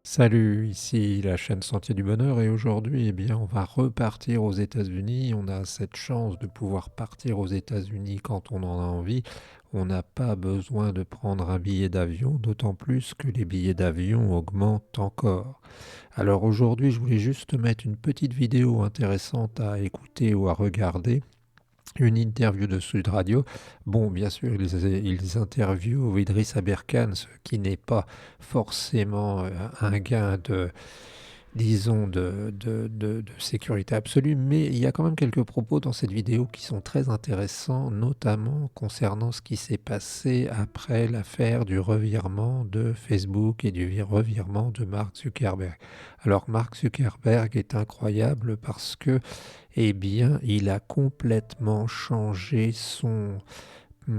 Salut, ici la chaîne Sentier du Bonheur et aujourd'hui, on va repartir aux États-Unis. On a cette chance de pouvoir partir aux États-Unis quand on en a envie. On n'a pas besoin de prendre un billet d'avion, d'autant plus que les billets d'avion augmentent encore. Alors aujourd'hui, je voulais juste mettre une petite vidéo intéressante à écouter ou à regarder. Une interview de Sud Radio. Bon, bien sûr, ils interviewent Idriss Aberkane, ce qui n'est pas forcément un gain de, disons, de sécurité absolue, mais il y a quand même quelques propos dans cette vidéo qui sont très intéressants, notamment concernant ce qui s'est passé après l'affaire du revirement de Facebook et du revirement de Mark Zuckerberg. Alors, Mark Zuckerberg est incroyable parce que il a complètement changé son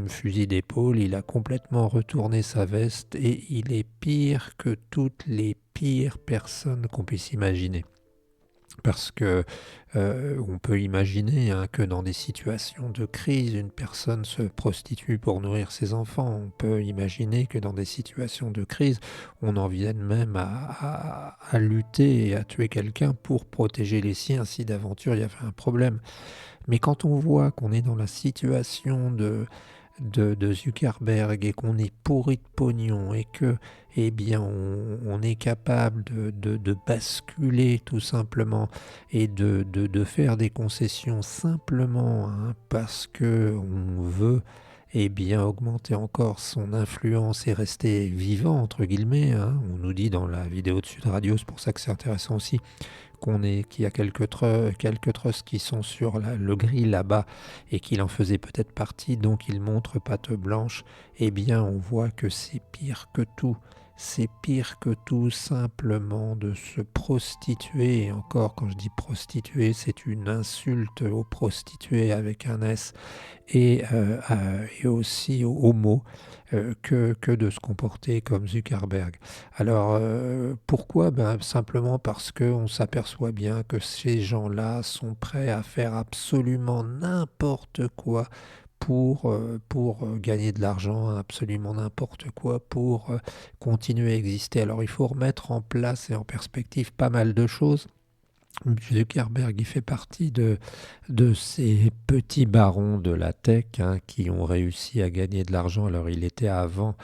fusil d'épaule, il a complètement retourné sa veste et il est pire que toutes les pires personnes qu'on puisse imaginer. Parce que on peut imaginer que dans des situations de crise, une personne se prostitue pour nourrir ses enfants. On peut imaginer que dans des situations de crise, on en vienne même à lutter et à tuer quelqu'un pour protéger les siens si d'aventure il y avait un problème. Mais quand on voit qu'on est dans la situation de Zuckerberg et qu'on est pourri de pognon et que on est capable de basculer tout simplement et de faire des concessions simplement parce que on veut augmenter encore son influence et rester vivant entre guillemets. On nous dit dans la vidéo de Sud Radio, c'est pour ça que c'est intéressant aussi, qu'il y a quelques trusts qui sont sur le grill là-bas et qu'il en faisait peut-être partie, donc il montre patte blanche. On voit que c'est pire que tout. C'est pire que tout simplement de se prostituer. Et encore, quand je dis prostituer, c'est une insulte aux prostituées avec un S et aussi aux homo que de se comporter comme Zuckerberg. Alors pourquoi? Simplement parce qu'on s'aperçoit bien que ces gens-là sont prêts à faire absolument n'importe quoi pour gagner de l'argent, absolument n'importe quoi pour continuer à exister. Alors il faut remettre en place et en perspective pas mal de choses. Zuckerberg, il fait partie de ces petits barons de la tech qui ont réussi à gagner de l'argent. Alors il était avant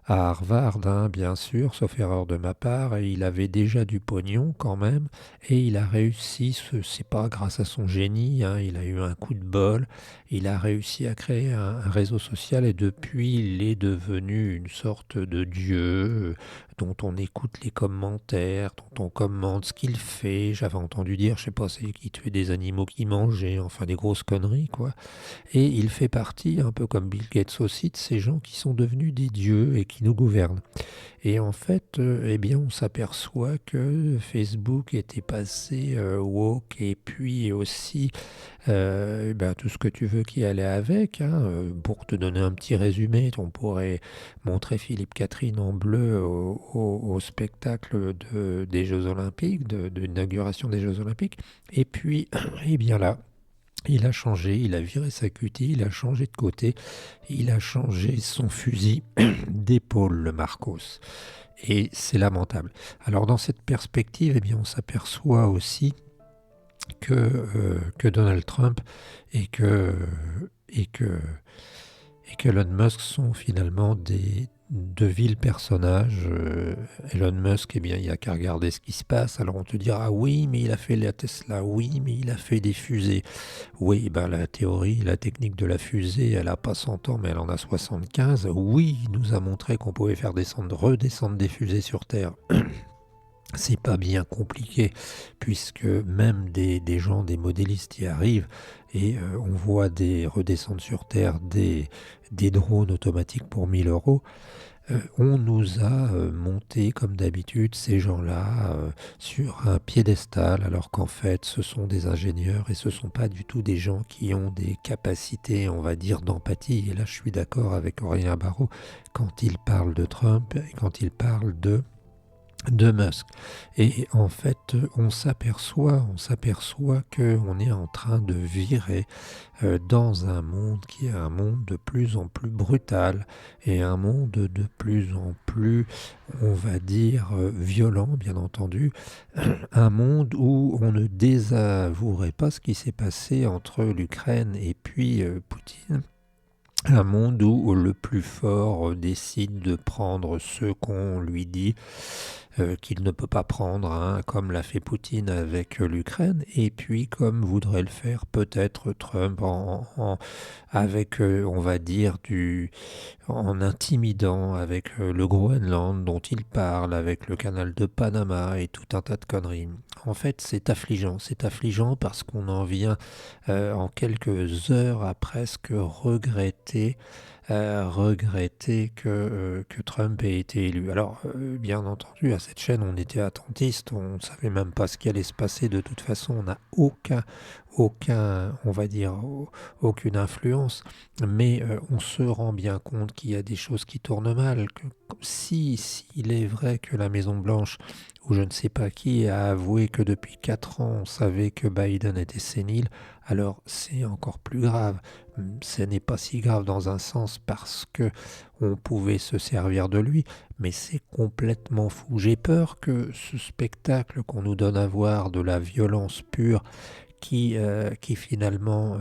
à Harvard, bien sûr, sauf erreur de ma part, et il avait déjà du pognon quand même, et il a réussi, c'est pas grâce à son génie, il a eu un coup de bol, il a réussi à créer un réseau social, et depuis il est devenu une sorte de dieu dont on écoute les commentaires, dont on commente ce qu'il fait. J'avais entendu dire, je sais pas, c'est qu'il tuait des animaux qu'il mangeait, enfin des grosses conneries, quoi. Et il fait partie, un peu comme Bill Gates aussi, de ces gens qui sont devenus des dieux et qui nous gouvernent. Et en fait, on s'aperçoit que Facebook était passé woke et puis aussi tout ce que tu veux qui allait avec. Pour te donner un petit résumé, on pourrait montrer Philippe Catherine en bleu au spectacle des Jeux Olympiques, de l'inauguration des Jeux Olympiques. Et puis, là, il a changé, il a viré sa cutie, il a changé de côté, il a changé son fusil d'épaule, le Marcos. Et c'est lamentable. Alors dans cette perspective, on s'aperçoit aussi que Donald Trump et que Elon Musk sont finalement de vils personnages. Elon Musk, il n'y a qu'à regarder ce qui se passe. Alors on te dira, ah oui, mais il a fait la Tesla, oui, mais il a fait des fusées. Oui, la théorie, la technique de la fusée, elle n'a pas 100 ans, mais elle en a 75. Oui, il nous a montré qu'on pouvait faire redescendre des fusées sur Terre. C'est pas bien compliqué, puisque même des gens, des modélistes y arrivent, et on voit redescendre sur Terre des drones automatiques pour 1000 euros. On nous a monté, comme d'habitude, ces gens-là sur un piédestal, alors qu'en fait, ce sont des ingénieurs et ce ne sont pas du tout des gens qui ont des capacités, on va dire, d'empathie. Et là, je suis d'accord avec Aurélien Barraud quand il parle de Trump et quand il parle de Musk. Et en fait, on s'aperçoit qu'on est en train de virer dans un monde qui est un monde de plus en plus brutal et un monde de plus en plus, on va dire, violent, bien entendu. Un monde où on ne désavouerait pas ce qui s'est passé entre l'Ukraine et puis Poutine. Un monde où le plus fort décide de prendre ce qu'on lui dit qu'il ne peut pas prendre, hein, comme l'a fait Poutine avec l'Ukraine, et puis comme voudrait le faire peut-être Trump avec, on va dire, en intimidant avec le Groenland dont il parle, avec le canal de Panama et tout un tas de conneries. En fait, c'est affligeant parce qu'on en vient en quelques heures à presque regretter que Trump ait été élu. Alors, bien entendu, à cette chaîne, on était attentiste, on ne savait même pas ce qui allait se passer. De toute façon, on n'a on va dire, aucune influence, mais on se rend bien compte qu'il y a des choses qui tournent mal. Que, s'il est vrai que la Maison Blanche, ou je ne sais pas qui, a avoué que depuis 4 ans, on savait que Biden était sénile, alors c'est encore plus grave. Ce n'est pas si grave dans un sens parce que on pouvait se servir de lui, mais c'est complètement fou. J'ai peur que ce spectacle qu'on nous donne à voir de la violence pure qui finalement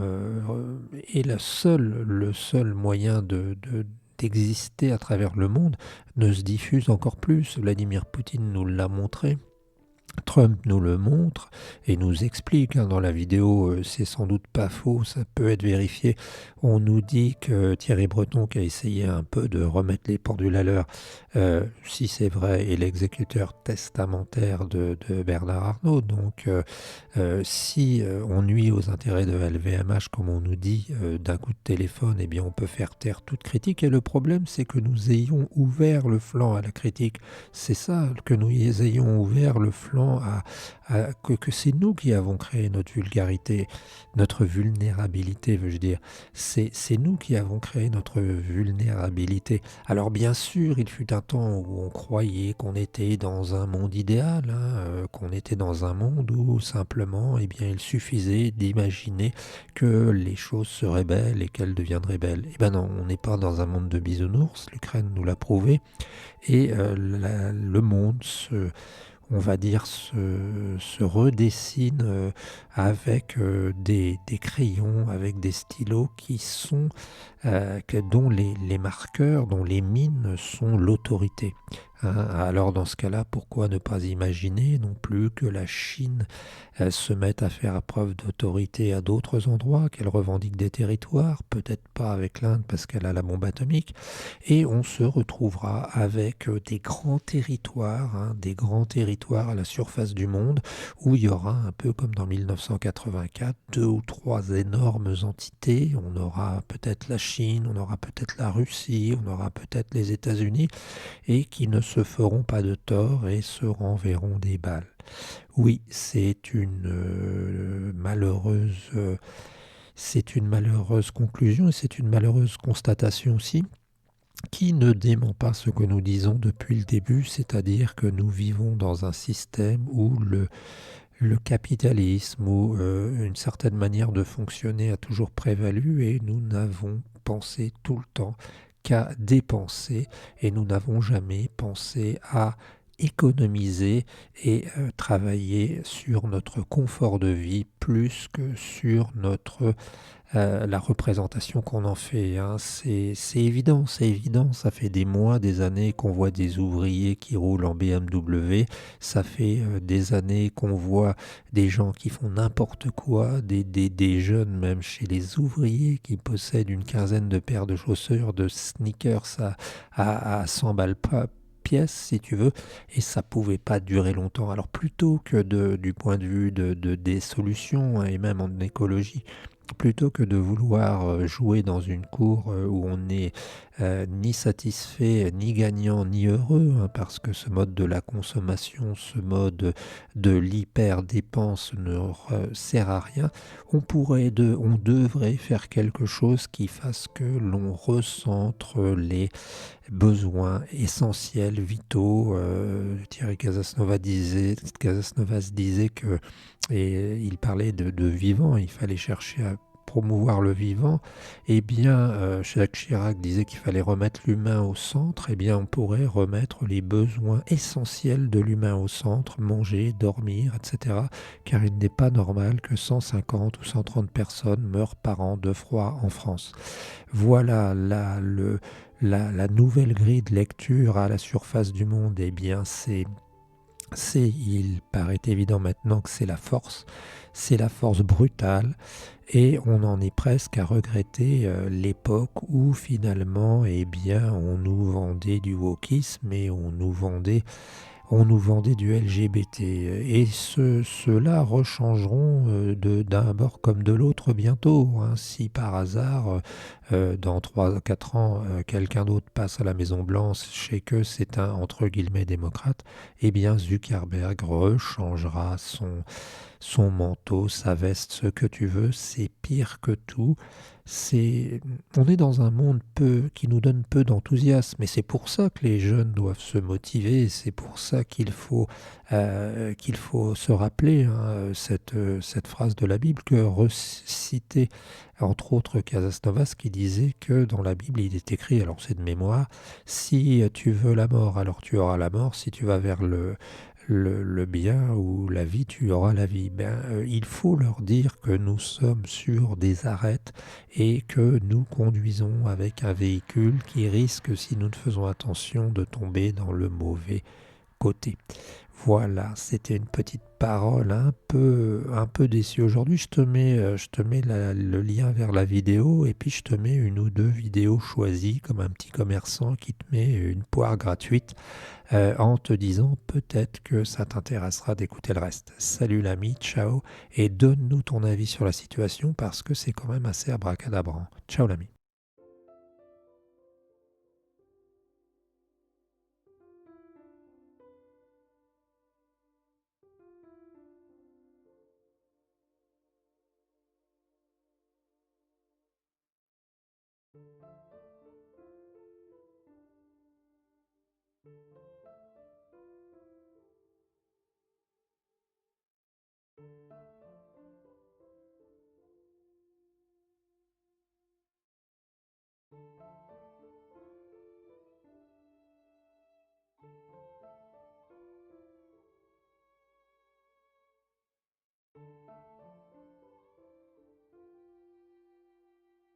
est le seul moyen d'exister à travers le monde, ne se diffuse encore plus. Vladimir Poutine nous l'a montré. Trump nous le montre et nous explique dans la vidéo, c'est sans doute pas faux, ça peut être vérifié. On nous dit que Thierry Breton, qui a essayé un peu de remettre les pendules à l'heure, si c'est vrai, est l'exécuteur testamentaire de Bernard Arnault. Donc, si on nuit aux intérêts de LVMH, comme on nous dit, d'un coup de téléphone, eh bien, on peut faire taire toute critique. Et le problème, c'est que nous ayons ouvert le flanc à la critique. C'est ça, que nous ayons ouvert le flanc que c'est nous qui avons créé notre vulgarité, notre vulnérabilité, veux-je dire. C'est nous qui avons créé notre vulnérabilité. Alors bien sûr, il fut un temps où on croyait qu'on était dans un monde idéal, hein, qu'on était dans un monde où simplement, eh bien, il suffisait d'imaginer que les choses seraient belles et qu'elles deviendraient belles. Eh ben non, on n'est pas dans un monde de bisounours, l'Ukraine nous l'a prouvé, et le monde on va dire, se redessine avec des crayons, avec des stylos qui sont, dont les marqueurs, dont les mines sont l'autorité. Hein. Alors dans ce cas-là, pourquoi ne pas imaginer non plus que la Chine se mette à faire preuve d'autorité à d'autres endroits, qu'elle revendique des territoires, peut-être pas avec l'Inde parce qu'elle a la bombe atomique, et on se retrouvera avec des grands territoires à la surface du monde, où il y aura, un peu comme dans 1984, 2 ou 3 énormes entités. On aura peut-être la Chine, on aura peut-être la Russie, on aura peut-être les États-Unis, et qui ne se feront pas de tort et se renverront des balles. Oui, c'est une malheureuse conclusion et c'est une malheureuse constatation aussi, qui ne dément pas ce que nous disons depuis le début, c'est-à-dire que nous vivons dans un système où le capitalisme ou une certaine manière de fonctionner a toujours prévalu, et nous n'avons pensé tout le temps qu'à dépenser, et nous n'avons jamais pensé à économiser et travailler sur notre confort de vie plus que sur la représentation qu'on en fait. Hein. C'est évident, ça fait des mois, des années qu'on voit des ouvriers qui roulent en BMW, ça fait des années qu'on voit des gens qui font n'importe quoi, des jeunes même chez les ouvriers qui possèdent une quinzaine de paires de chaussures, de sneakers à 100 balles pièce si tu veux, et ça pouvait pas durer longtemps. Alors plutôt que du point de vue des solutions, hein, et même en écologie, plutôt que de vouloir jouer dans une cour où on est ni satisfait, ni gagnant, ni heureux, hein, parce que ce mode de la consommation, ce mode de l'hyper-dépense ne sert à rien. On devrait faire quelque chose qui fasse que l'on recentre les besoins essentiels, vitaux. Thierry Casasnovas disait que, et il parlait de vivant, il fallait chercher à promouvoir le vivant. Eh bien, Jacques Chirac disait qu'il fallait remettre l'humain au centre. Eh bien, on pourrait remettre les besoins essentiels de l'humain au centre, manger, dormir, etc. Car il n'est pas normal que 150 ou 130 personnes meurent par an de froid en France. Voilà la nouvelle grille de lecture à la surface du monde. Eh bien, il paraît évident maintenant que c'est la force brutale, et on en est presque à regretter l'époque où finalement, eh bien, on nous vendait du wokisme et on nous vendait du LGBT. Et ceux-là rechangeront d'un bord comme de l'autre bientôt, hein. Si par hasard, dans 3 à 4 ans, quelqu'un d'autre passe à la Maison Blanche et que c'est un, entre guillemets, démocrate, eh bien Zuckerberg rechangera son manteau, sa veste, ce que tu veux. C'est pire que tout. On est dans un monde qui nous donne peu d'enthousiasme, et c'est pour ça que les jeunes doivent se motiver. C'est pour ça qu'il faut se rappeler, hein, cette phrase de la Bible que recitait entre autres Casasnovas, qui disait que dans la Bible il est écrit, alors c'est de mémoire: si tu veux la mort, alors tu auras la mort; si tu vas vers le bien ou la vie, tu auras la vie. Il faut leur dire que nous sommes sur des arêtes et que nous conduisons avec un véhicule qui risque, si nous ne faisons attention, de tomber dans le mauvais côté. Voilà, c'était une petite parole un peu déçue. Aujourd'hui, je te mets le lien vers la vidéo, et puis je te mets une ou deux vidéos choisies comme un petit commerçant qui te met une poire gratuite en te disant peut-être que ça t'intéressera d'écouter le reste. Salut l'ami, ciao, et donne-nous ton avis sur la situation parce que c'est quand même assez abracadabrant. Ciao l'ami.